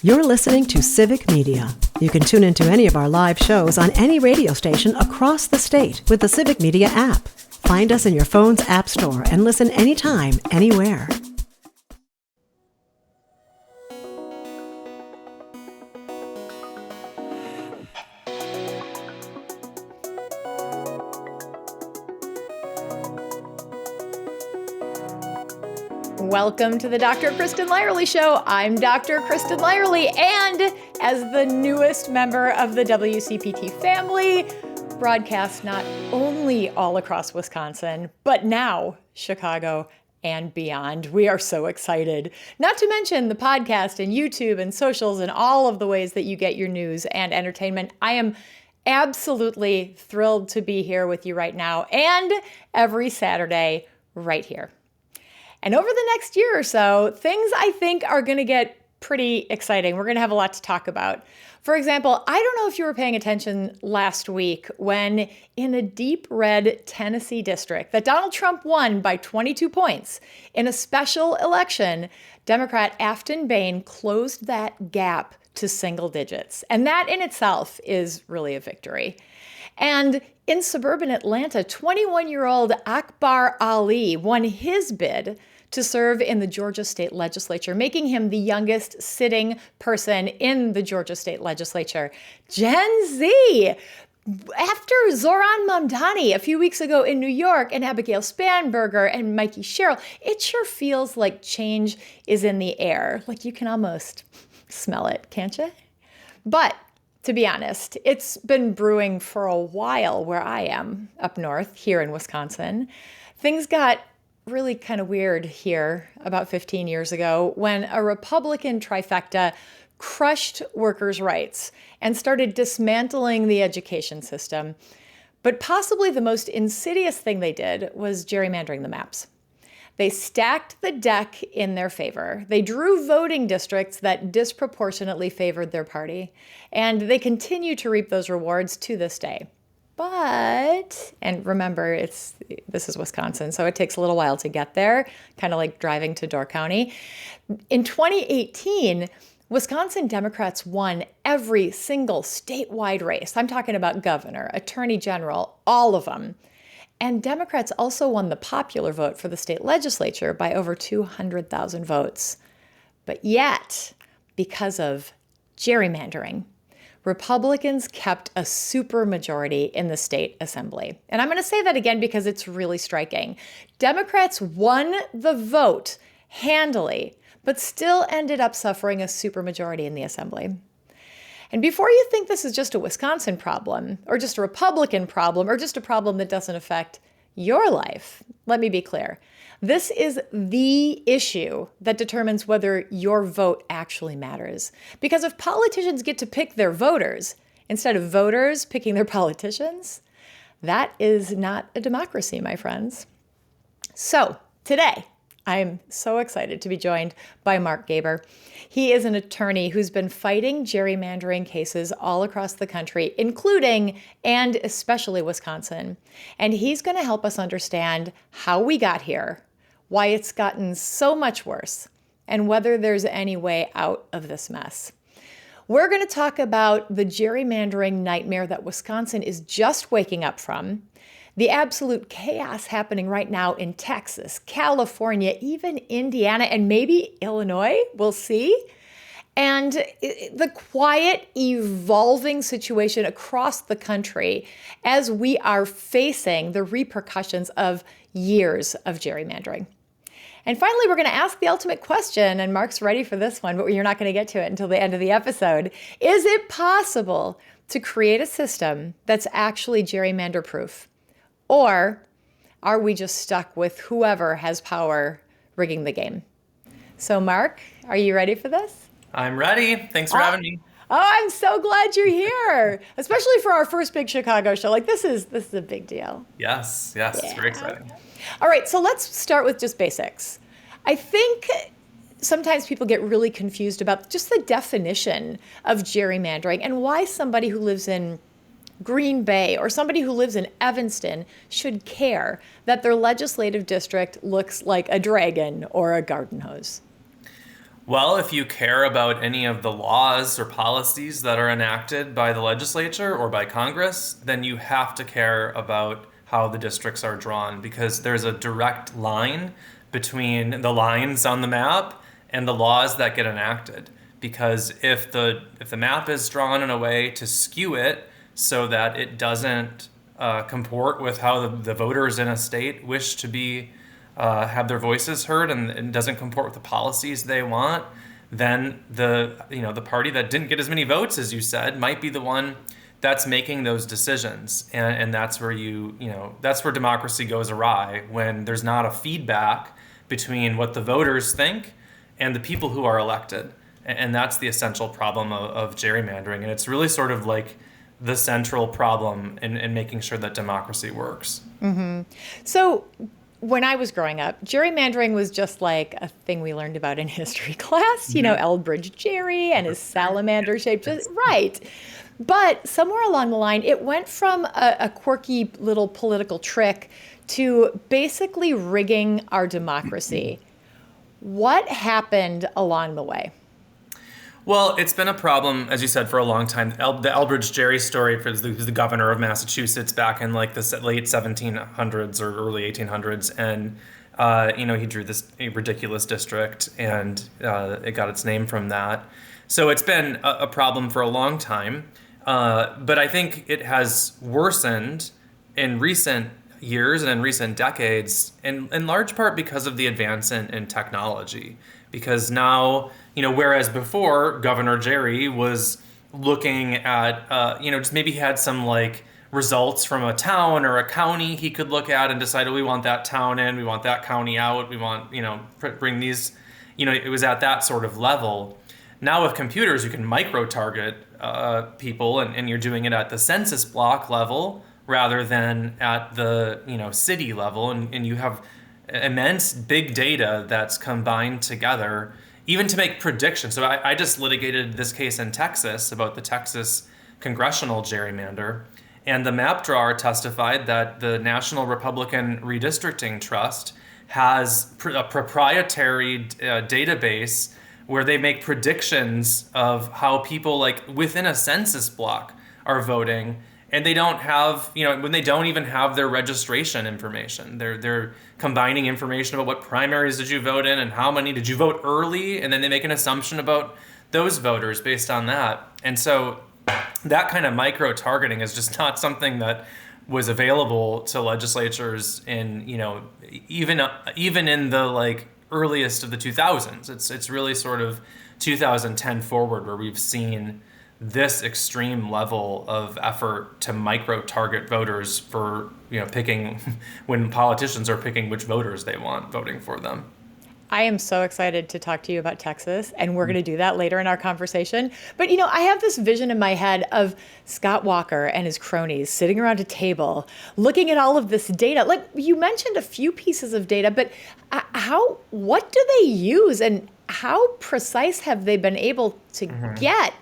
You're listening to Civic Media. You can tune into any of our live shows on any radio station across the state with the Civic Media app. Find us in your phone's app store and listen anytime, anywhere. Welcome to the Dr. Kristen Lyerly Show. I'm Dr. Kristen Lyerly, and as the newest member of the WCPT family, broadcast not only all across Wisconsin, but now Chicago and beyond. We are so excited. Not to mention the podcast and YouTube and socials and all of the ways that you get your news and entertainment. I am absolutely thrilled to be here with you right now and every Saturday right here. And over the next year or so, things I think are going to get pretty exciting. We're going to have a lot to talk about. For example, I don't know if you were paying attention last week when in a deep red Tennessee district that Donald Trump won by 22 points in a special election, Democrat Afton Bain closed that gap to single digits. And that in itself is really a victory. And in suburban Atlanta, 21-year-old Akbar Ali won his bid to serve in the Georgia State Legislature, making him the youngest sitting person in the Georgia State Legislature. Gen Z! After Zohran Mamdani a few weeks ago in New York and Abigail Spanberger and Mikey Sherrill, it sure feels like change is in the air. Like you can almost smell it, can't you? But to be honest, it's been brewing for a while where I am, up north, here in Wisconsin. Things got really kind of weird here about 15 years ago when a Republican trifecta crushed workers' rights and started dismantling the education system. But possibly the most insidious thing they did was gerrymandering the maps. They stacked the deck in their favor. They drew voting districts that disproportionately favored their party, and they continue to reap those rewards to this day. But, and remember, this is Wisconsin, so it takes a little while to get there, kind of like driving to Door County. In 2018, Wisconsin Democrats won every single statewide race. I'm talking about governor, attorney general, all of them. And Democrats also won the popular vote for the state legislature by over 200,000 votes. But yet, because of gerrymandering, Republicans kept a supermajority in the state assembly. And I'm going to say that again because it's really striking. Democrats won the vote handily, but still ended up suffering a supermajority in the assembly. And before you think this is just a Wisconsin problem, or just a Republican problem, or just a problem that doesn't affect your life, let me be clear. This is the issue that determines whether your vote actually matters. Because if politicians get to pick their voters instead of voters picking their politicians, that is not a democracy, my friends. So today, I'm so excited to be joined by Mark Gaber. He is an attorney who's been fighting gerrymandering cases all across the country, including and especially Wisconsin. And he's going to help us understand how we got here, why it's gotten so much worse, and whether there's any way out of this mess. We're going to talk about the gerrymandering nightmare that Wisconsin is just waking up from, the absolute chaos happening right now in Texas, California, even Indiana, and maybe Illinois, we'll see. And the quiet, evolving situation across the country as we are facing the repercussions of years of gerrymandering. And finally, we're going to ask the ultimate question, and Mark's ready for this one, but you're not going to get to it until the end of the episode. Is it possible to create a system that's actually gerrymander-proof? Or are we just stuck with whoever has power rigging the game? So, Mark, are you ready for this? I'm ready. Thanks for having me. Oh, I'm so glad you're here, especially for our first big Chicago show. Like, this is a big deal. Yes, Yeah. It's very exciting. All right, so let's start with just basics. I think sometimes people get really confused about just the definition of gerrymandering and why somebody who lives in Green Bay or somebody who lives in Evanston should care that their legislative district looks like a dragon or a garden hose. Well, if you care about any of the laws or policies that are enacted by the legislature or by Congress, then you have to care about how the districts are drawn because there's a direct line between the lines on the map and the laws that get enacted. Because if the map is drawn in a way to skew it so that it doesn't comport with how the voters in a state wish to be have their voices heard and doesn't comport with the policies they want, then the party that didn't get as many votes as you said might be the one that's making those decisions, and that's where that's where democracy goes awry when there's not a feedback between what the voters think and the people who are elected, and that's the essential problem of gerrymandering, and it's really sort of like the central problem in making sure that democracy works. So when I was growing up, gerrymandering was just like a thing we learned about in history class, Elbridge Gerry and his salamander shape, right. But somewhere along the line, it went from a quirky little political trick to basically rigging our democracy. What happened along the way? Well, it's been a problem, as you said, for a long time. The Elbridge Gerry story, who's the governor of Massachusetts back in like the late 1700s or early 1800s, and he drew this ridiculous district, and it got its name from that. So it's been a problem for a long time, but I think it has worsened in recent years and in recent decades, in large part because of the advance in technology. Because now, whereas before Governor Gerry was looking at, just maybe he had some like results from a town or a county he could look at and decide, oh, we want that town in, we want that county out, we want, bring these, it was at that sort of level. Now with computers, you can micro-target people, and you're doing it at the census block level rather than at the, city level, and you have immense big data that's combined together even to make predictions. So I just litigated this case in Texas about the Texas congressional gerrymander, and the map drawer testified that the National Republican Redistricting Trust has a proprietary database where they make predictions of how people like within a census block are voting. And they don't have, when they don't even have their registration information. They're combining information about what primaries did you vote in and how many did you vote early, and then they make an assumption about those voters based on that. And so that kind of micro-targeting is just not something that was available to legislatures in, even in the like earliest of the 2000s. It's really sort of 2010 forward where we've seen this extreme level of effort to micro-target voters for, picking when politicians are picking which voters they want voting for them. I am so excited to talk to you about Texas, and we're going to do that later in our conversation. But, I have this vision in my head of Scott Walker and his cronies sitting around a table looking at all of this data. Like you mentioned a few pieces of data, but what do they use and how precise have they been able to get?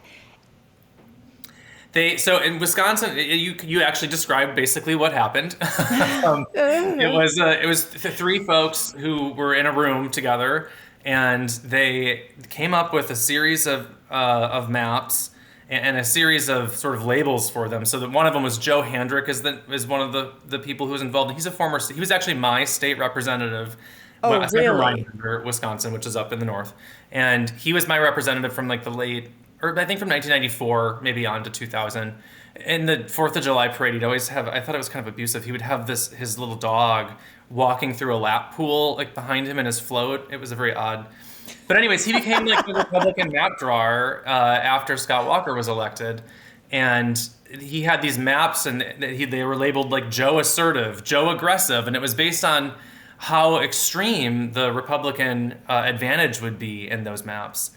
So in Wisconsin, you actually described basically what happened. It was three folks who were in a room together, and they came up with a series of maps and a series of sort of labels for them. So that one of them was Joe Handrick is one of the people who was involved. He was actually my state representative. Oh, really? Gerrymander, Wisconsin, which is up in the north, and he was my representative from like the late. Or I think from 1994, maybe on to 2000. In the 4th of July parade, he'd always have, I thought it was kind of abusive, he would have his little dog walking through a lap pool like behind him in his float. It was very odd. But anyways, he became like the Republican map drawer after Scott Walker was elected. And he had these maps, and they were labeled like Joe Assertive, Joe Aggressive, and it was based on how extreme the Republican advantage would be in those maps.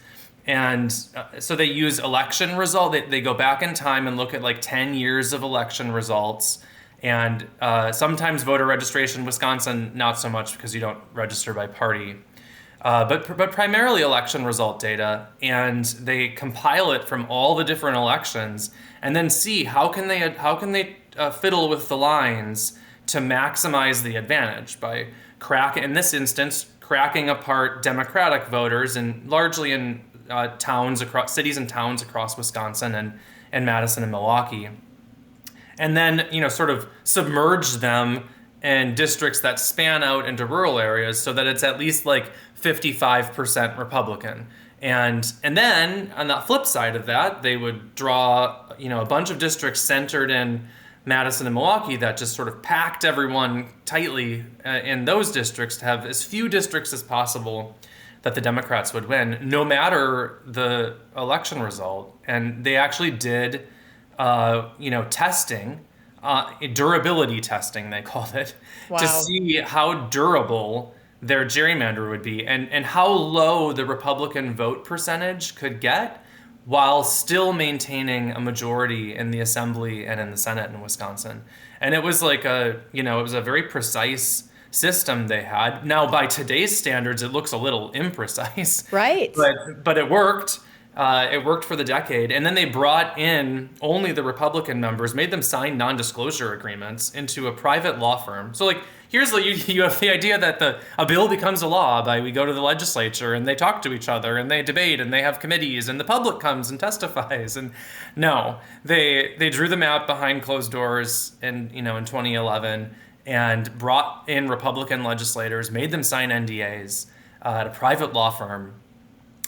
And so they use election result. They go back in time and look at like 10 years of election results. And sometimes voter registration, Wisconsin, not so much because you don't register by party. But primarily election result data. And they compile it from all the different elections and then see how can they fiddle with the lines to maximize the advantage by in this instance, cracking apart Democratic voters, and largely in cities and towns across Wisconsin and Madison and Milwaukee. And then, sort of submerge them in districts that span out into rural areas so that it's at least like 55% Republican. And then on the flip side of that, they would draw, a bunch of districts centered in Madison and Milwaukee that just sort of packed everyone tightly in those districts to have as few districts as possible that the Democrats would win, no matter the election result. And they actually did testing, durability testing, they called it, wow, to see how durable their gerrymander would be and how low the Republican vote percentage could get while still maintaining a majority in the Assembly and in the Senate in Wisconsin. And it was like it was a very precise system they had. Now, by today's standards, it looks a little imprecise. Right. But it worked. It worked for the decade. And then they brought in only the Republican members, made them sign non-disclosure agreements into a private law firm. So you have the idea that a bill becomes a law by we go to the legislature and they talk to each other and they debate and they have committees and the public comes and testifies. And no, they drew the map behind closed doors in 2011 and brought in Republican legislators, made them sign NDAs at a private law firm,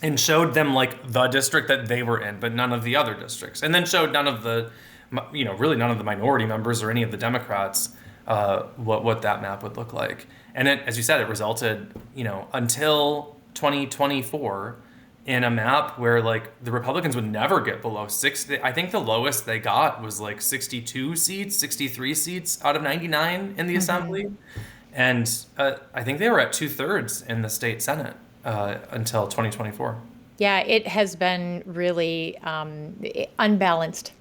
and showed them like the district that they were in, but none of the other districts. And then showed none of the, really none of the minority members or any of the Democrats what that map would look like. And it, as you said, it resulted, until 2024 in a map where like the Republicans would never get below 60. I think the lowest they got was like 62 seats, 63 seats out of 99 in the Assembly. And I think they were at 2/3 in the state Senate until 2024. Yeah, it has been really unbalanced.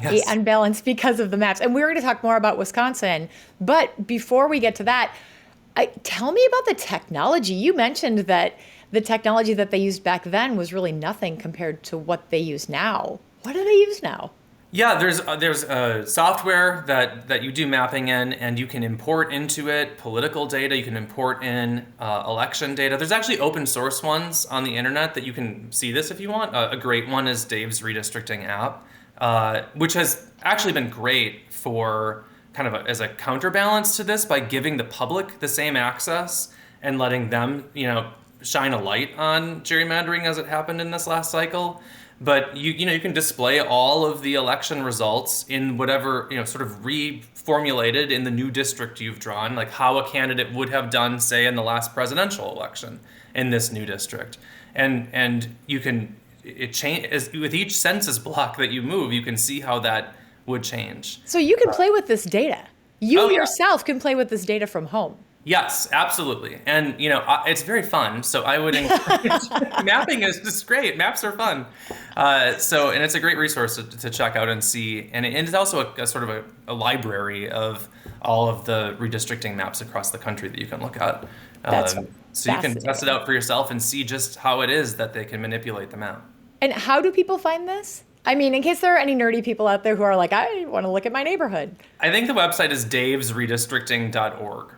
Yes. Unbalanced because of the maps. And we're going to talk more about Wisconsin. But before we get to that, tell me about the technology. You mentioned that the technology that they used back then was really nothing compared to what they use now. What do they use now? Yeah, there's software that you do mapping in, and you can import into it political data. You can import in election data. There's actually open source ones on the internet that you can see this if you want. A great one is Dave's redistricting app, which has actually been great for kind of as a counterbalance to this by giving the public the same access and letting them, shine a light on gerrymandering as it happened in this last cycle. But you can display all of the election results in whatever, sort of reformulated in the new district you've drawn, like how a candidate would have done, say, in the last presidential election in this new district. And you can, with each census block that you move, you can see how that would change. So you can play with this data. You yourself can play with this data from home. Yes, absolutely. And, it's very fun. So I would encourage, mapping is just great. Maps are fun. And it's a great resource to check out and see. And it's also a sort of a library of all of the redistricting maps across the country that you can look at. So you can test it out for yourself and see just how it is that they can manipulate the map. And how do people find this? I mean, in case there are any nerdy people out there who are like, I want to look at my neighborhood. I think the website is davesredistricting.org.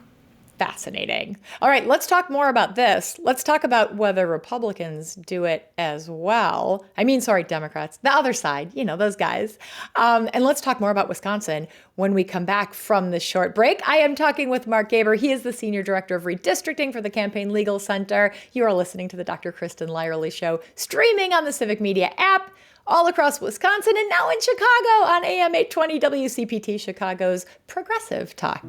Fascinating. All right, let's talk more about this. Let's talk about whether Republicans do it as well. Democrats, the other side, those guys. And let's talk more about Wisconsin when we come back from this short break. I am talking with Mark Gaber. He is the Senior Director of Redistricting for the Campaign Legal Center. You are listening to the Dr. Kristen Lyerly Show, streaming on the Civic Media app, all across Wisconsin, and now in Chicago on AM 820 WCPT, Chicago's Progressive Talk.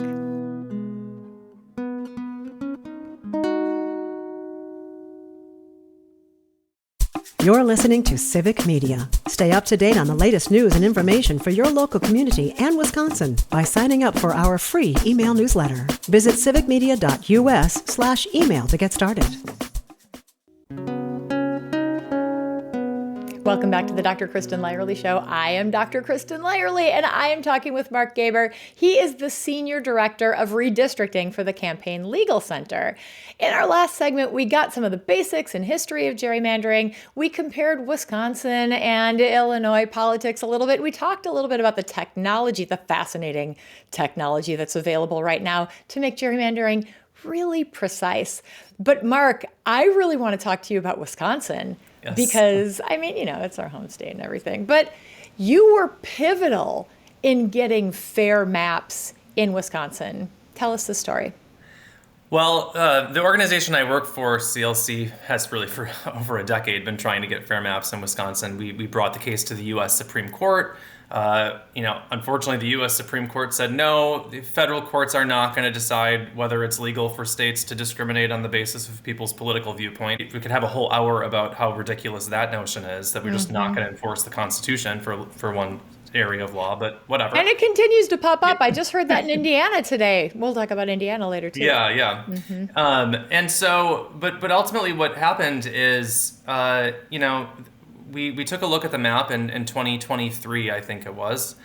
You're listening to Civic Media. Stay up to date on the latest news and information for your local community and Wisconsin by signing up for our free email newsletter. Visit civicmedia.us/email to get started. Welcome back to the Dr. Kristen Lyerly Show. I am Dr. Kristen Lyerly, and I am talking with Mark Gaber. He is the Senior Director of Redistricting for the Campaign Legal Center. In our last segment, we got some of the basics and history of gerrymandering. We compared Wisconsin and Illinois politics a little bit. We talked a little bit about the technology, the fascinating technology that's available right now to make gerrymandering really precise. But Mark, I really want to talk to you about Wisconsin because, I mean, it's our home state and everything. But you were pivotal in getting fair maps in Wisconsin. Tell us the story. Well, the organization I work for, CLC, has really for over a decade been trying to get fair maps in Wisconsin. We brought the case to the U.S. Supreme Court. Unfortunately, the U.S. Supreme Court said no, the federal courts are not going to decide whether it's legal for states to discriminate on the basis of people's political viewpoint. We could have a whole hour about how ridiculous that notion is, that we're just not going to enforce the Constitution for one area of law, but whatever. And it continues to pop up. I just heard that in Indiana today. We'll talk about Indiana later too. Yeah. And so, but ultimately what happened is, we took a look at the map in 2023, I think it was.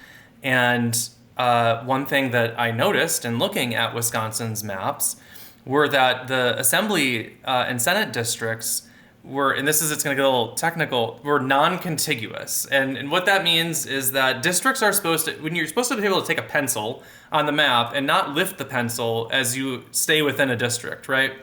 And one thing that I noticed in looking at Wisconsin's maps were that the Assembly and Senate districts were, and it's going to get a little technical, were non-contiguous. And what that means is that districts are you're supposed to be able to take a pencil on the map and not lift the pencil as you stay within a district, right?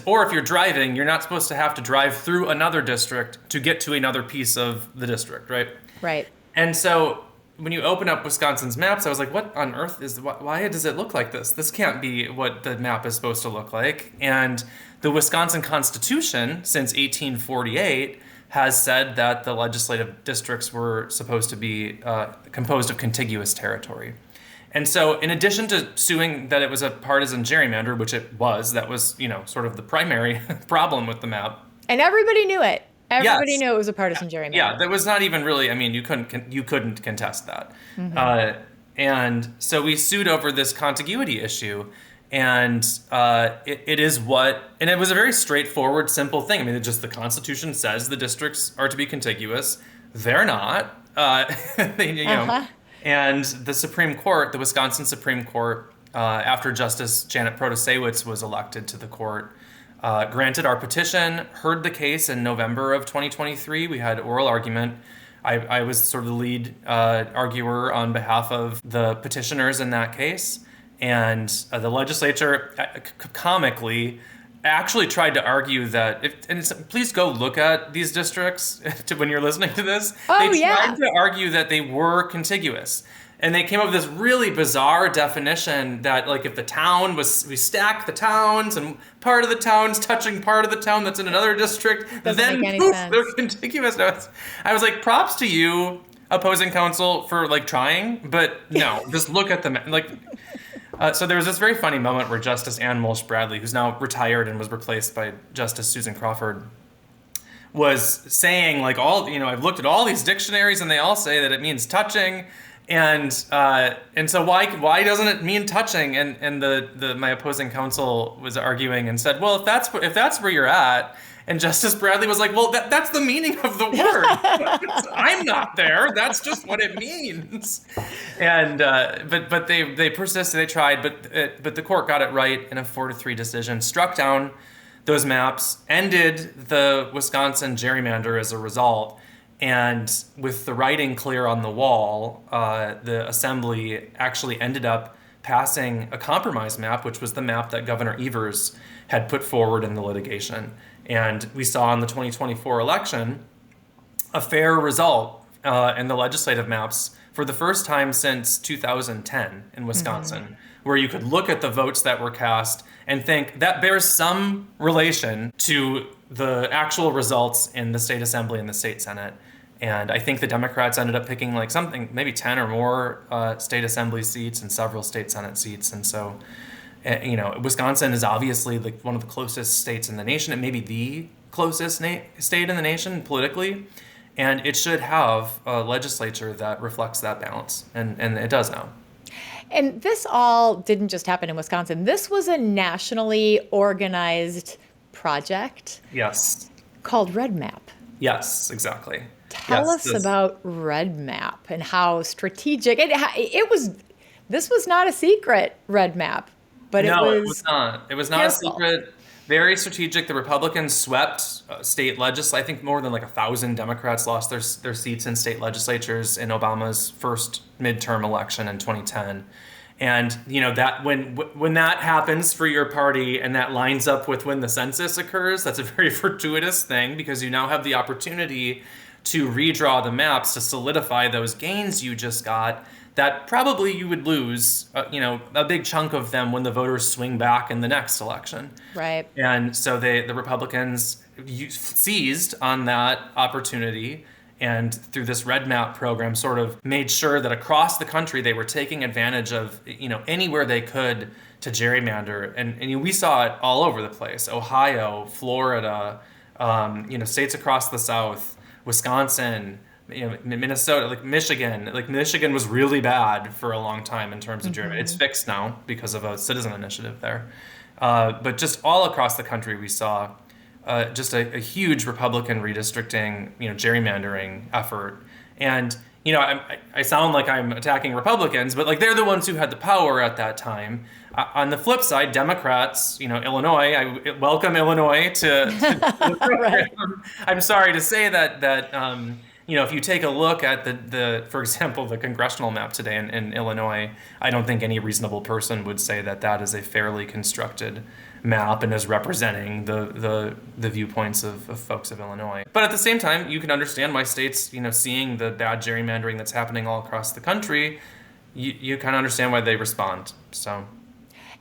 Or if you're driving, you're not supposed to have to drive through another district to get to another piece of the district, right? Right. And so when you open up Wisconsin's maps, I was like, what on earth why does it look like this? This can't be what the map is supposed to look like. And the Wisconsin Constitution, since 1848, has said that the legislative districts were supposed to be composed of contiguous territory. And so in addition to suing that it was a partisan gerrymander, which it was, that was, sort of the primary problem with the map. And everybody knew it. Everybody knew it was a partisan gerrymander. Yeah, that was not even really, you couldn't contest that. And so we sued over this contiguity issue. And it was a very straightforward, simple thing. Just the Constitution says the districts are to be contiguous. They're not. And the Supreme Court, the Wisconsin Supreme Court, after Justice Janet Protasiewicz was elected to the court, granted our petition, heard the case in November of 2023. We had oral argument. I was sort of the lead arguer on behalf of the petitioners in that case. And the legislature, comically, actually tried to argue that, please go look at these districts when you're listening to this. They tried to argue that they were contiguous. And they came up with this really bizarre definition that, if the town we stack the towns and part of the town's touching part of the town that's in another district, then poof, they're contiguous. I was like, props to you, opposing counsel, for trying, but no, just look at them. So there was this very funny moment where Justice Ann Mulch Bradley, who's now retired and was replaced by Justice Susan Crawford, was saying I've looked at all these dictionaries and they all say that it means touching, and so why doesn't it mean touching? And my opposing counsel was arguing and said, well, if that's where you're at. And Justice Bradley was like, well, that's the meaning of the word. I'm not there. That's just what it means. And but they persisted. They tried, but the court got it right in a 4-3 decision, struck down those maps, ended the Wisconsin gerrymander as a result. And with the writing clear on the wall, the Assembly actually ended up passing a compromise map, which was the map that Governor Evers had put forward in the litigation. And we saw in the 2024 election a fair result in the legislative maps for the first time since 2010 in Wisconsin, where you could look at the votes that were cast and think that bears some relation to the actual results in the state assembly and the state senate. And I think the Democrats ended up picking maybe 10 or more state assembly seats and several state senate seats. And so Wisconsin is obviously one of the closest states in the nation. It may be the closest state in the nation politically, and it should have a legislature that reflects that balance, and it does now. And this all didn't just happen in Wisconsin. This was a nationally organized project. Yes. Called Red Map. Yes, exactly. Tell us about Red Map and how strategic it was. This was not a secret, Red Map. But it was not. It was not a secret. Very strategic. The Republicans swept state legislature. I think more than 1,000 Democrats lost their seats in state legislatures in Obama's first midterm election in 2010. And that when that happens for your party and that lines up with when the census occurs, that's a very fortuitous thing, because you now have the opportunity to redraw the maps to solidify those gains you just got that probably you would lose, a big chunk of them when the voters swing back in the next election. Right. And so the Republicans seized on that opportunity, and through this red map program sort of made sure that across the country they were taking advantage of, anywhere they could to gerrymander. And we saw it all over the place. Ohio, Florida, states across the South, Wisconsin, Minnesota, Michigan. Michigan was really bad for a long time in terms of gerrymandering. It's fixed now because of a citizen initiative there. But just all across the country we saw just a huge Republican redistricting, gerrymandering effort. And, I sound like I'm attacking Republicans, but they're the ones who had the power at that time. On the flip side, Democrats, Illinois, I welcome Illinois to Right. I'm sorry to say that if you take a look at for example, the congressional map today in Illinois, I don't think any reasonable person would say that is a fairly constructed map and is representing the viewpoints of folks of Illinois. But at the same time, you can understand why states, seeing the bad gerrymandering that's happening all across the country, you kind of understand why they respond. So.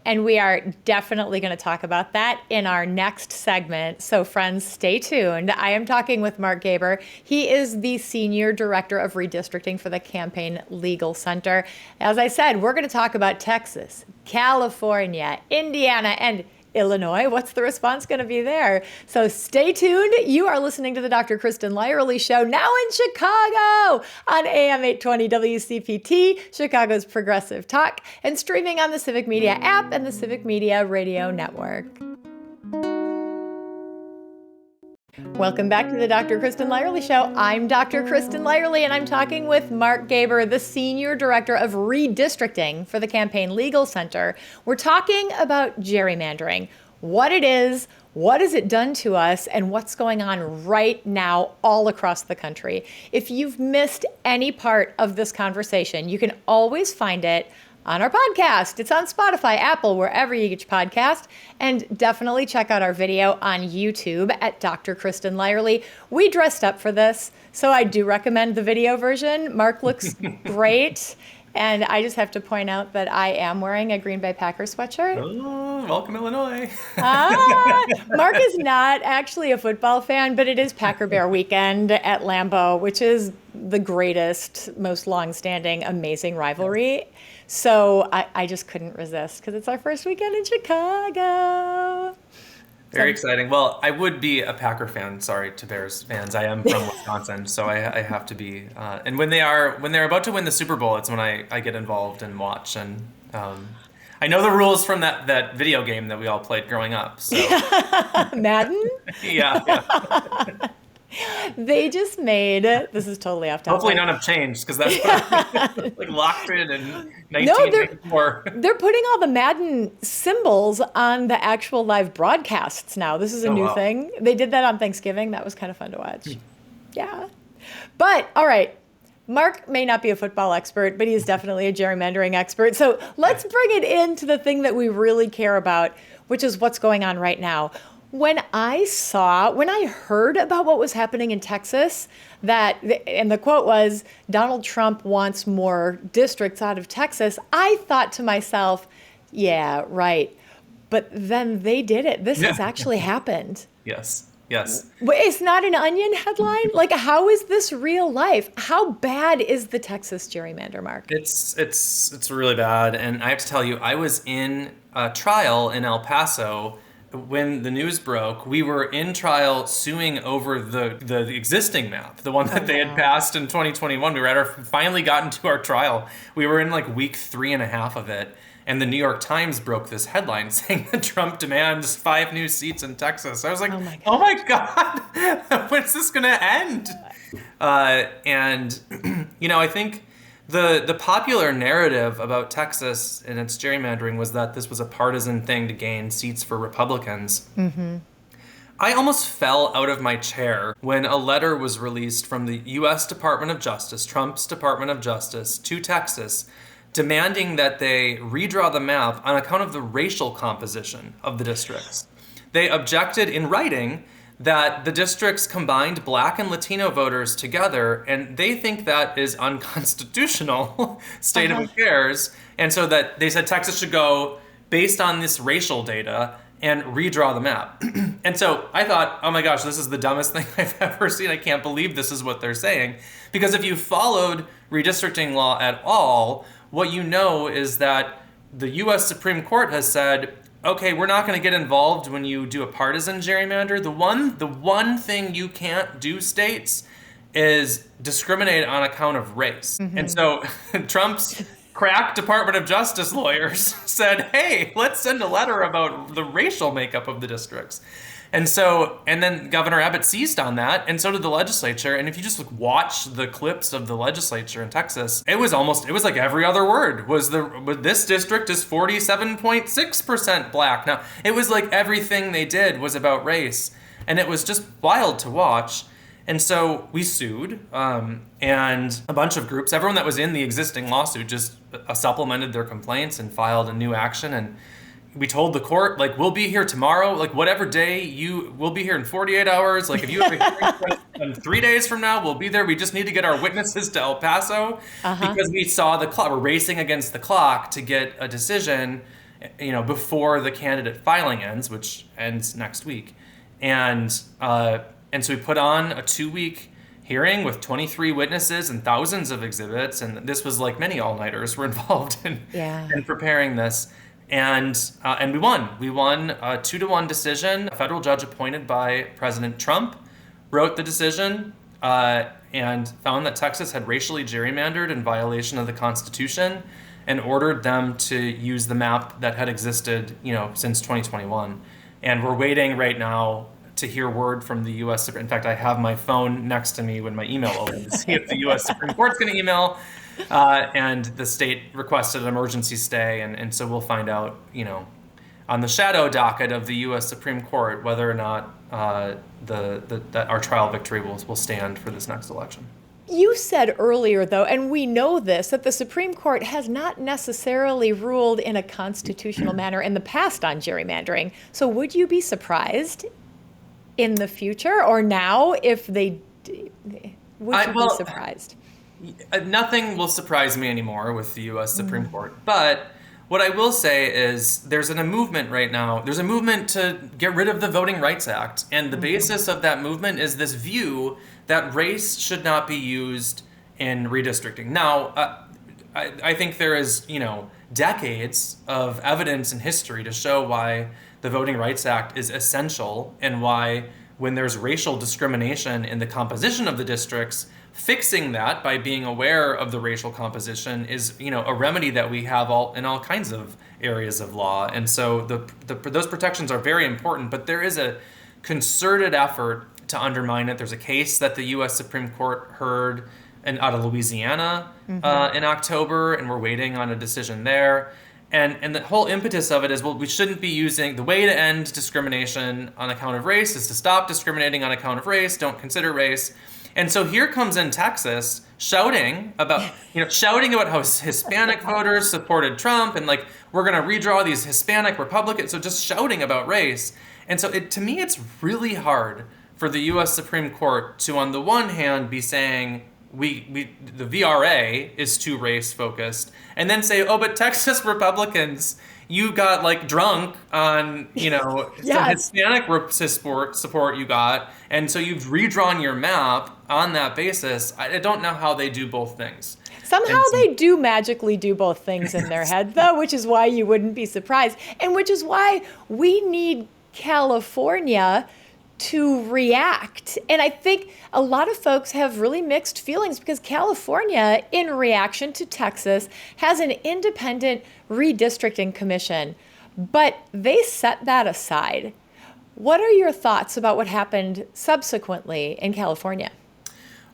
And we are definitely going to talk about that in our next segment. So friends, stay tuned. I am talking with Mark Gaber. He is the Senior Director of Redistricting for the Campaign Legal Center. As I said, we're going to talk about Texas, California, Indiana, and Illinois. What's the response going to be there? So stay tuned. You are listening to the Dr. Kristen Lyerly Show, now in Chicago on AM 820 WCPT, Chicago's Progressive Talk, and streaming on the Civic Media app and the Civic Media Radio Network. Welcome back to the Dr. Kristen Lyerly Show. I'm Dr. Kristen Lyerly, and I'm talking with Mark Gaber, the Senior Director of Redistricting for the Campaign Legal Center. We're talking about gerrymandering, what it is, what has it done to us, and what's going on right now all across the country. If you've missed any part of this conversation, you can always find it on our podcast. It's on Spotify, Apple, wherever you get your podcast. And definitely check out our video on YouTube at Dr. Kristen Lyerly. We dressed up for this, so I do recommend the video version. Mark looks great. And I just have to point out that I am wearing a Green Bay Packers sweatshirt. Oh, welcome, Illinois. Mark is not actually a football fan, but it is Packer Bear weekend at Lambeau, which is the greatest, most long-standing, amazing rivalry. So I just couldn't resist because it's our first weekend in Chicago. Very exciting. Well, I would be a Packer fan. Sorry to Bears fans. I am from Wisconsin, so I have to be. And when they're about to win the Super Bowl, it's when I get involved and watch. And I know the rules from that video game that we all played growing up. So. Madden? Yeah. They just made, this is totally off topic. Hopefully none have changed, because that's locked in 1994. No, they're putting all the Madden symbols on the actual live broadcasts now. This is a new thing. They did that on Thanksgiving. That was kind of fun to watch. Yeah. But, all right. Mark may not be a football expert, but he's definitely a gerrymandering expert. So let's bring it into the thing that we really care about, which is what's going on right now. When I heard about what was happening in Texas, and the quote was, Donald Trump wants more districts out of Texas, I thought to myself, yeah, right. But then they did it. This has actually happened. Yes. It's not an Onion headline? How is this real life? How bad is the Texas gerrymander, Mark? It's really bad. And I have to tell you, I was in a trial in El Paso when the news broke. We were in trial suing over the existing map, the one that they had passed in 2021. We were finally gotten to our trial. We were in week 3.5 of it. And the New York Times broke this headline saying that Trump demands 5 new seats in Texas. I was like, oh my God, when's this going to end? And, I think the popular narrative about Texas and its gerrymandering was that this was a partisan thing to gain seats for Republicans. Mm-hmm. I almost fell out of my chair when a letter was released from the U.S. Department of Justice, Trump's Department of Justice, to Texas, demanding that they redraw the map on account of the racial composition of the districts. They objected in writing that the districts combined Black and Latino voters together, and they think that is unconstitutional state of affairs. And so that they said Texas should go based on this racial data and redraw the map. And so I thought, oh my gosh, this is the dumbest thing I've ever seen. I can't believe this is what they're saying. Because if you followed redistricting law at all, what you know is that the U.S. Supreme Court has said, okay, we're not going to get involved when you do a partisan gerrymander. The one thing you can't do, states, is discriminate on account of race. And so Trump's crack Department of Justice lawyers said, hey, let's send a letter about the racial makeup of the districts. And then Governor Abbott seized on that, and so did the legislature. And if you just watch the clips of the legislature in Texas, it was like every other word was this district is 47.6% Black. Now, it was like everything they did was about race, and it was just wild to watch. And so we sued, and a bunch of groups, everyone that was in the existing lawsuit just supplemented their complaints and filed a new action. And we told the court, like, we'll be here tomorrow, like whatever day we'll be here in 48 hours. Like if you have a hearing 3 days from now, we'll be there. We just need to get our witnesses to El Paso because we saw the clock. We're racing against the clock to get a decision, before the candidate filing ends, which ends next week. And so we put on a 2-week hearing with 23 witnesses and thousands of exhibits. And this was like many all-nighters were involved in preparing this. And we won. We won a 2-1 decision. A federal judge appointed by President Trump wrote the decision and found that Texas had racially gerrymandered in violation of the Constitution and ordered them to use the map that had existed, since 2021. And we're waiting right now to hear word from the U.S. Supreme. In fact, I have my phone next to me when my email opened to see if the U.S. Supreme Court's going to email. And the state requested an emergency stay, and so we'll find out, on the shadow docket of the U.S. Supreme Court whether or not that our trial victory will stand for this next election. You said earlier, though, and we know this, that the Supreme Court has not necessarily ruled in a constitutional manner in the past on gerrymandering. So would you be surprised in the future or now if they would you be surprised? Nothing will surprise me anymore with the U.S. Supreme Court. But what I will say is there's a movement right now. There's a movement to get rid of the Voting Rights Act. And the basis of that movement is this view that race should not be used in redistricting. Now, I think there is, decades of evidence in history to show why the Voting Rights Act is essential and why when there's racial discrimination in the composition of the districts, fixing that by being aware of the racial composition is, a remedy that we have in all kinds of areas of law. And so those protections are very important, but there is a concerted effort to undermine it. There's a case that the U.S. Supreme Court heard out of Louisiana in October, and we're waiting on a decision there. And the whole impetus of it is, well, we shouldn't be using the way to end discrimination on account of race is to stop discriminating on account of race, don't consider race. And so here comes in Texas shouting about how Hispanic voters supported Trump and like, we're going to redraw these Hispanic Republicans. So just shouting about race. And so to me, it's really hard for the U.S. Supreme Court to, on the one hand, be saying, the VRA is too race focused, and then say, oh, but Texas Republicans, you got like drunk on, some Hispanic support you got, and so you've redrawn your map on that basis. I don't know how they do both things. Somehow they do magically do both things in their head, though, which is why you wouldn't be surprised, and which is why we need California to react. And I think a lot of folks have really mixed feelings because California, in reaction to Texas, has an independent redistricting commission, but they set that aside. What are your thoughts about what happened subsequently in California?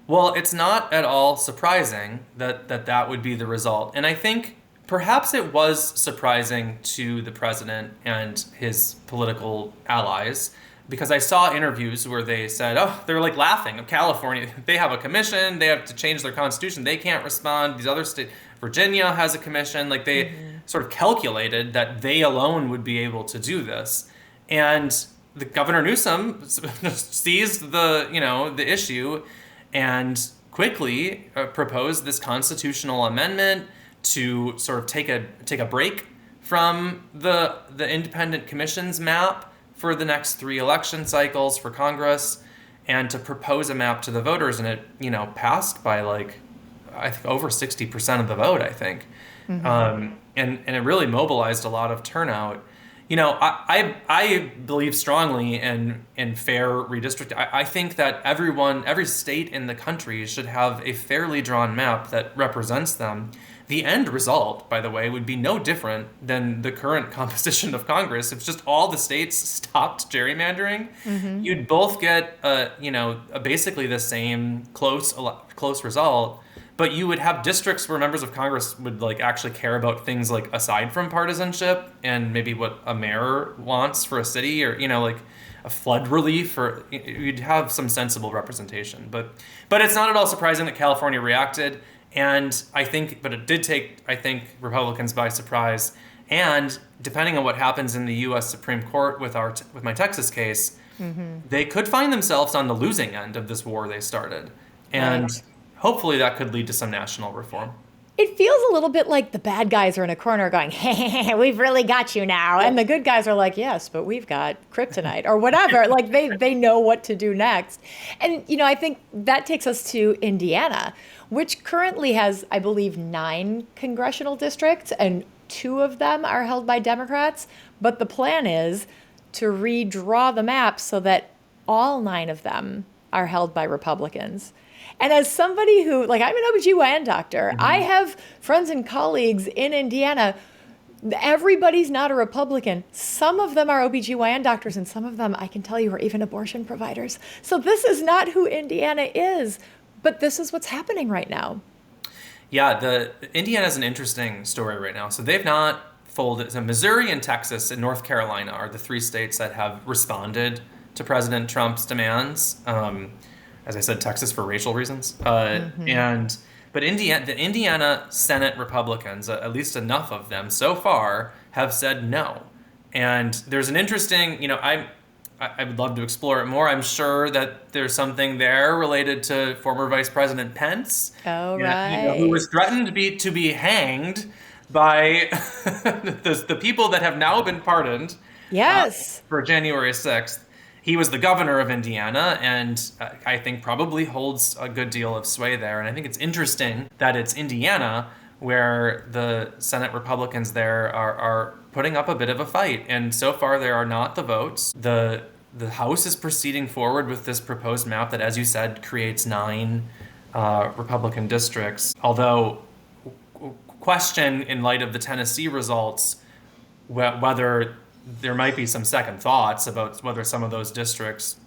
Well, it's not at all surprising that would be the result. And I think perhaps it was surprising to the president and his political allies because I saw interviews where they said, oh, they're like laughing. California, they have a commission, they have to change their constitution, they can't respond. These other states, Virginia has a commission. Like they sort of calculated that they alone would be able to do this. And the Governor Newsom seized the issue and quickly proposed this constitutional amendment to sort of take a break from the independent commission's map for the next 3 election cycles for Congress, and to propose a map to the voters. And it passed by I think over 60% of the vote, I think. And it really mobilized a lot of turnout. I believe strongly in fair redistricting. I think that every state in the country should have a fairly drawn map that represents them. The end result, by the way, would be no different than the current composition of Congress. If just all the states stopped gerrymandering, you'd both get basically the same close result. But you would have districts where members of Congress would actually care about things aside from partisanship and maybe what a mayor wants for a city, or a flood relief, or you'd have some sensible representation. But it's not at all surprising that California reacted, and it did take Republicans by surprise. And depending on what happens in the U.S. Supreme Court with my Texas case, they could find themselves on the losing end of this war they started, and hopefully that could lead to some national reform. It feels a little bit like the bad guys are in a corner going, hey, we've really got you now. And the good guys are like, yes, but we've got kryptonite or whatever. They know what to do next. And, I think that takes us to Indiana, which currently has, I believe, 9 congressional districts, and 2 of them are held by Democrats. But the plan is to redraw the map so that all 9 of them are held by Republicans. And as somebody who, I'm an OBGYN doctor, I have friends and colleagues in Indiana. Everybody's not a Republican. Some of them are OBGYN doctors, and some of them, I can tell you, are even abortion providers. So this is not who Indiana is, but this is what's happening right now. Yeah, Indiana is an interesting story right now. So they've not folded. So Missouri and Texas and North Carolina are the 3 states that have responded to President Trump's demands. As I said, Texas for racial reasons. But the Indiana Senate Republicans, at least enough of them so far, have said no. And there's an interesting, I would love to explore it more. I'm sure that there's something there related to former Vice President Pence. Oh, right. Who was threatened to be hanged by the people that have now been pardoned. Yes. For January 6th. He was the governor of Indiana, and I think probably holds a good deal of sway there. And I think it's interesting that it's Indiana where the Senate Republicans there are putting up a bit of a fight. And so far, there are not the votes. The House is proceeding forward with this proposed map that, as you said, creates 9 Republican districts. Although, question in light of the Tennessee results, whether there might be some second thoughts about whether some of those districts,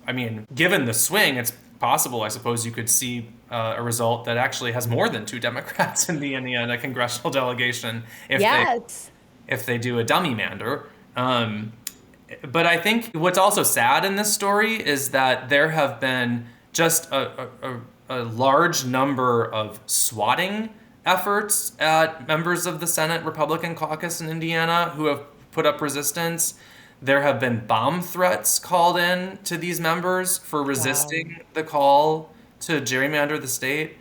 given the swing, it's possible, I suppose, you could see a result that actually has more than 2 Democrats in the Indiana congressional delegation if they do a dummy mander. But I think what's also sad in this story is that there have been just a large number of swatting efforts at members of the Senate Republican caucus in Indiana who have put up resistance. There have been bomb threats called in to these members for resisting the call to gerrymander the state.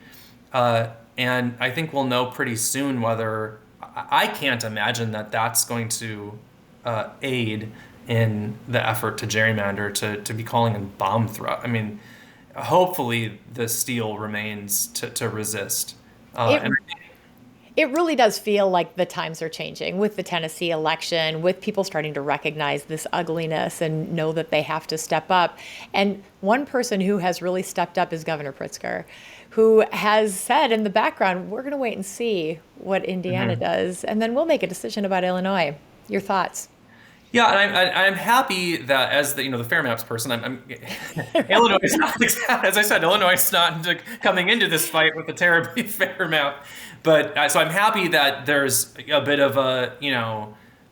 And I think we'll know pretty soon whether, I can't imagine that that's going to aid in the effort to gerrymander, to be calling in bomb threat. Hopefully the steel remains to resist. It really does feel like the times are changing with the Tennessee election, with people starting to recognize this ugliness and know that they have to step up. And one person who has really stepped up is Governor Pritzker, who has said in the background, we're going to wait and see what Indiana does, and then we'll make a decision about Illinois. Your thoughts? Yeah, and I'm happy that as the fair maps person, Illinois is not, as I said, Illinois is not coming into this fight with a terribly fair map. But so I'm happy that there's a bit of a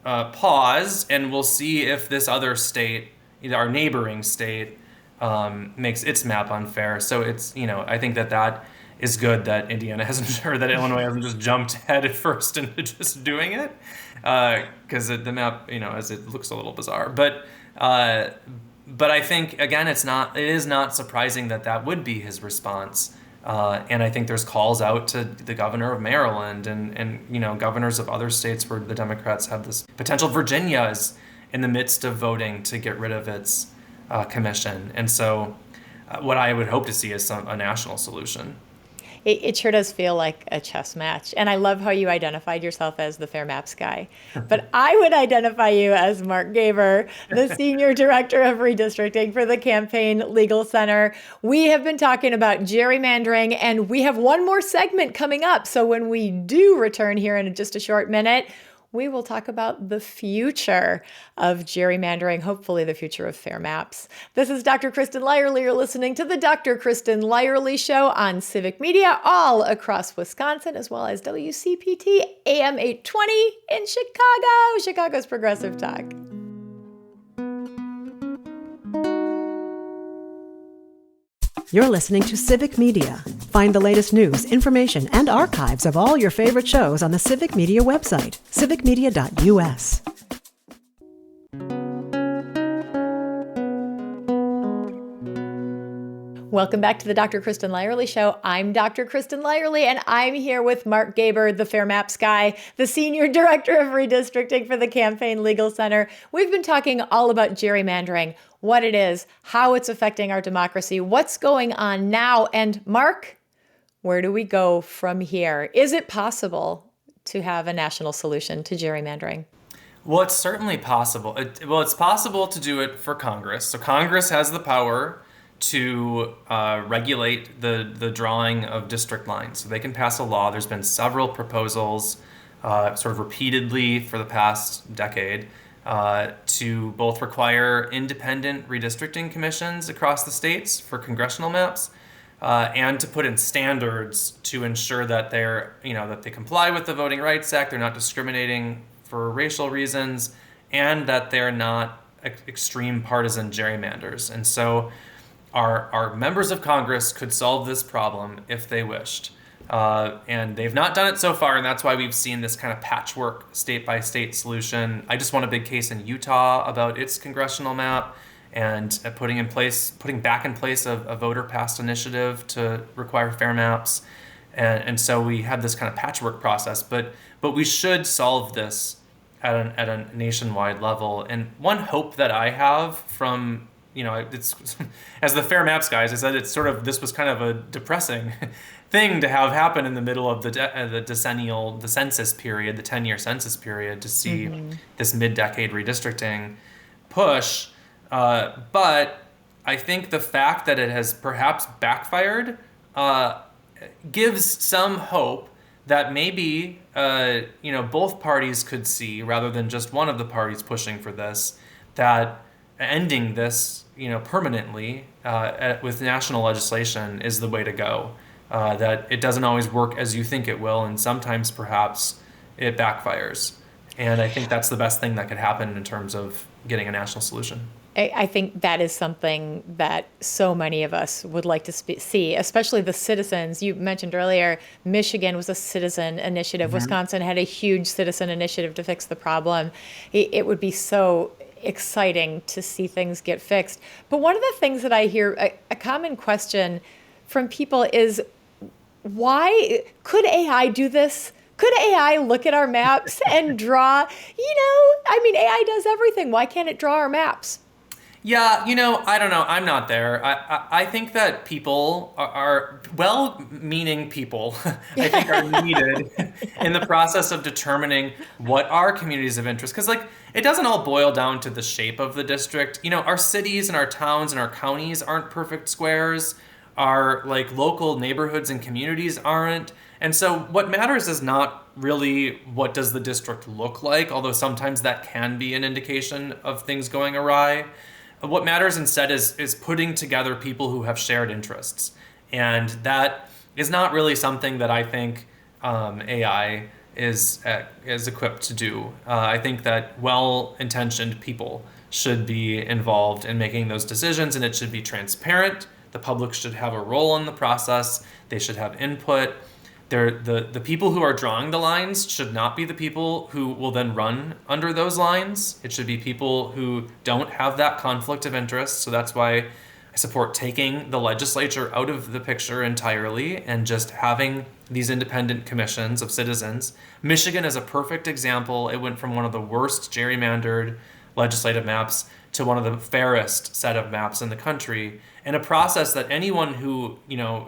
pause, and we'll see if this other state our neighboring state makes its map unfair. So it's, I think that is good that Indiana hasn't, or that Illinois hasn't just jumped head first into just doing it, because the map, as it looks a little bizarre. But I think, again, it is not surprising that would be his response. And I think there's calls out to the governor of Maryland and governors of other states where the Democrats have this potential. Virginia is in the midst of voting to get rid of its commission. And so what I would hope to see is a national solution. It sure does feel like a chess match. And I love how you identified yourself as the Fair Maps guy. But I would identify you as Mark Gaber, the Senior Director of Redistricting for the Campaign Legal Center. We have been talking about gerrymandering, and we have one more segment coming up. So when we do return here in just a short minute, we will talk about the future of gerrymandering, hopefully the future of fair maps. This is Dr. Kristen Lyerly. You're listening to the Dr. Kristen Lyerly Show on Civic Media all across Wisconsin, as well as WCPT AM 820 in Chicago, Chicago's Progressive Talk. You're listening to Civic Media. Find the latest news, information, and archives of all your favorite shows on the Civic Media website, civicmedia.us. Welcome back to the Dr. Kristen Lyerly Show. I'm Dr. Kristen Lyerly, and I'm here with Mark Gaber, the Fair Maps guy, the Senior Director of Redistricting for the Campaign Legal Center. We've been talking all about gerrymandering, what it is, how it's affecting our democracy, what's going on now. And Mark, where do we go from here? Is it possible to have a national solution to gerrymandering? Well, it's certainly possible. It's possible to do it for Congress. So Congress has the power to regulate the drawing of district lines. So they can pass a law. There's been several proposals sort of repeatedly for the past decade to both require independent redistricting commissions across the states for congressional maps and to put in standards to ensure that that they comply with the Voting Rights Act, they're not discriminating for racial reasons, and that they're not extreme partisan gerrymanders. And so our members of Congress could solve this problem if they wished. And they've not done it so far, and that's why we've seen this kind of patchwork state-by-state solution. I just won a big case in Utah about its congressional map and putting back in place a voter-passed initiative to require fair maps. And so we had this kind of patchwork process, but we should solve this at a nationwide level. And one hope that I have from it's as the Fair Maps guys, I said this was kind of a depressing thing to have happen in the middle of the census period, the 10-year census period, to see this mid-decade redistricting push. But I think the fact that it has perhaps backfired gives some hope that maybe both parties could see, rather than just one of the parties pushing for this, that ending this permanently with national legislation is the way to go. That it doesn't always work as you think it will, and sometimes perhaps it backfires. And I think that's the best thing that could happen in terms of getting a national solution. I think that is something that so many of us would like to see, especially the citizens. You mentioned earlier, Michigan was a citizen initiative. Mm-hmm. Wisconsin had a huge citizen initiative to fix the problem. It would be so exciting to see things get fixed. But one of the things that I hear, a common question from people is, why could AI do this? Could AI look at our maps and draw, AI does everything. Why can't it draw our maps? Yeah, I don't know. I'm not there. I think that people are well-meaning people, I think, are needed in the process of determining what are communities of interest. Because, it doesn't all boil down to the shape of the district. Our cities and our towns and our counties aren't perfect squares. Our, local neighborhoods and communities aren't. And so what matters is not really what does the district look like, although sometimes that can be an indication of things going awry. What matters instead is putting together people who have shared interests. And that is not really something that I think AI is equipped to do. I think that well-intentioned people should be involved in making those decisions, and it should be transparent. The public should have a role in the process. They should have input. The people who are drawing the lines should not be the people who will then run under those lines. It should be people who don't have that conflict of interest. So that's why I support taking the legislature out of the picture entirely and just having these independent commissions of citizens. Michigan is a perfect example. It went from one of the worst gerrymandered legislative maps to one of the fairest set of maps in the country, in a process that anyone who,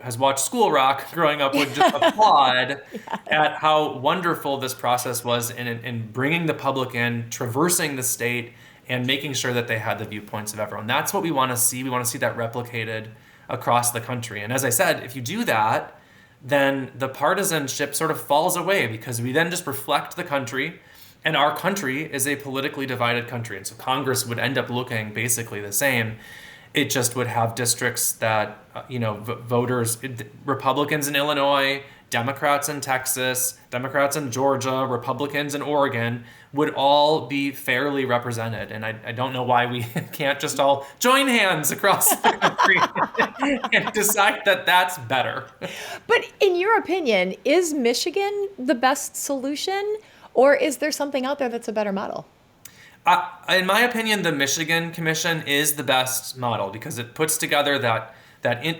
has watched School Rock growing up would just applaud at how wonderful this process was in bringing the public in, traversing the state, and making sure that they had the viewpoints of everyone. That's what we want to see. We want to see that replicated across the country. And as I said, if you do that, then the partisanship sort of falls away, because we then just reflect the country. And our country is a politically divided country. And so Congress would end up looking basically the same. It just would have districts that, voters, Republicans in Illinois, Democrats in Texas, Democrats in Georgia, Republicans in Oregon would all be fairly represented. And I don't know why we can't just all join hands across the country and decide that that's better. But in your opinion, is Michigan the best solution? Or is there something out there that's a better model? In my opinion, the Michigan Commission is the best model, because it puts together that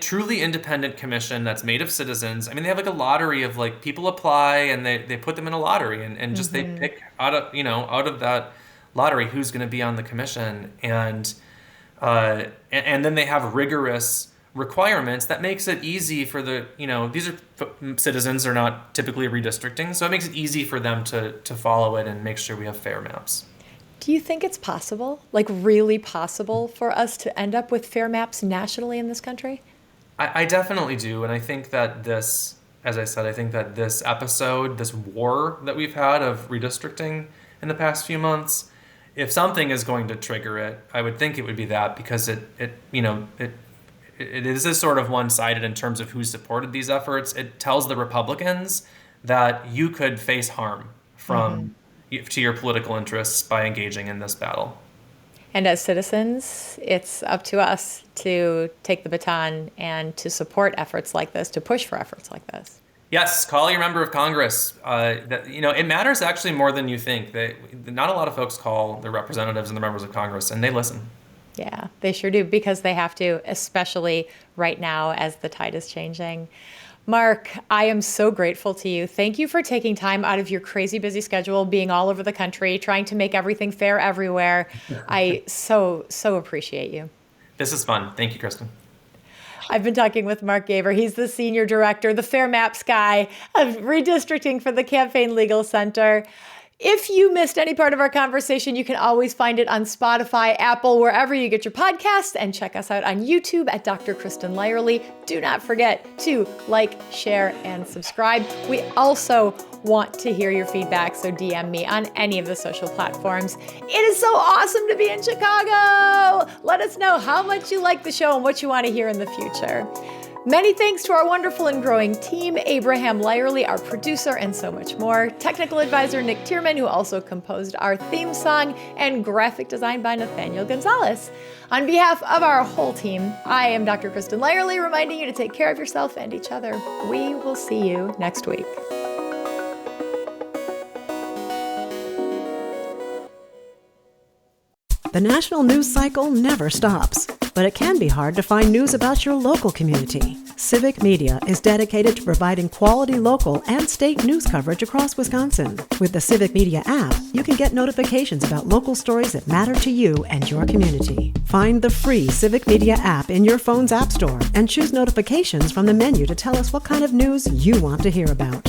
truly independent commission that's made of citizens. I mean, they have like a lottery of like people apply, and they put them in a lottery, and just they pick out of that lottery who's going to be on the commission, and then they have rigorous requirements that makes it easy for these are citizens are not typically redistricting, so it makes it easy for them to follow it and make sure we have fair maps. Do you think it's possible, like really possible, for us to end up with fair maps nationally in this country? I definitely do, and I think that this episode, this war that we've had of redistricting in the past few months, if something is going to trigger it, I would think it would be that, because it is sort of one-sided in terms of who supported these efforts. It tells the Republicans that you could face harm from to your political interests by engaging in this battle. And as citizens, it's up to us to take the baton and to support efforts like this, to push for efforts like this. Yes, call your member of Congress. It matters actually more than you think. Not a lot of folks call their representatives and the members of Congress, and they listen. Yeah, they sure do, because they have to, especially right now as the tide is changing. Mark, I am so grateful to you. Thank you for taking time out of your crazy busy schedule, being all over the country, trying to make everything fair everywhere. I so appreciate you. This is fun. Thank you, Kristen. I've been talking with Mark Gaver. He's the senior director, the Fair Maps guy of redistricting for the Campaign Legal Center. If you missed any part of our conversation, you can always find it on Spotify, Apple, wherever you get your podcasts, and check us out on YouTube at Dr. Kristen Lyerly. Do not forget to like, share, and subscribe. We also want to hear your feedback, so DM me on any of the social platforms. It is so awesome to be in Chicago! Let us know how much you like the show and what you want to hear in the future. Many thanks to our wonderful and growing team, Abraham Lyerly, our producer, and so much more. Technical advisor Nick Tierman, who also composed our theme song, and graphic design by Nathaniel Gonzalez. On behalf of our whole team, I am Dr. Kristen Lyerly, reminding you to take care of yourself and each other. We will see you next week. The national news cycle never stops, but it can be hard to find news about your local community. Civic Media is dedicated to providing quality local and state news coverage across Wisconsin. With the Civic Media app, you can get notifications about local stories that matter to you and your community. Find the free Civic Media app in your phone's app store and choose notifications from the menu to tell us what kind of news you want to hear about.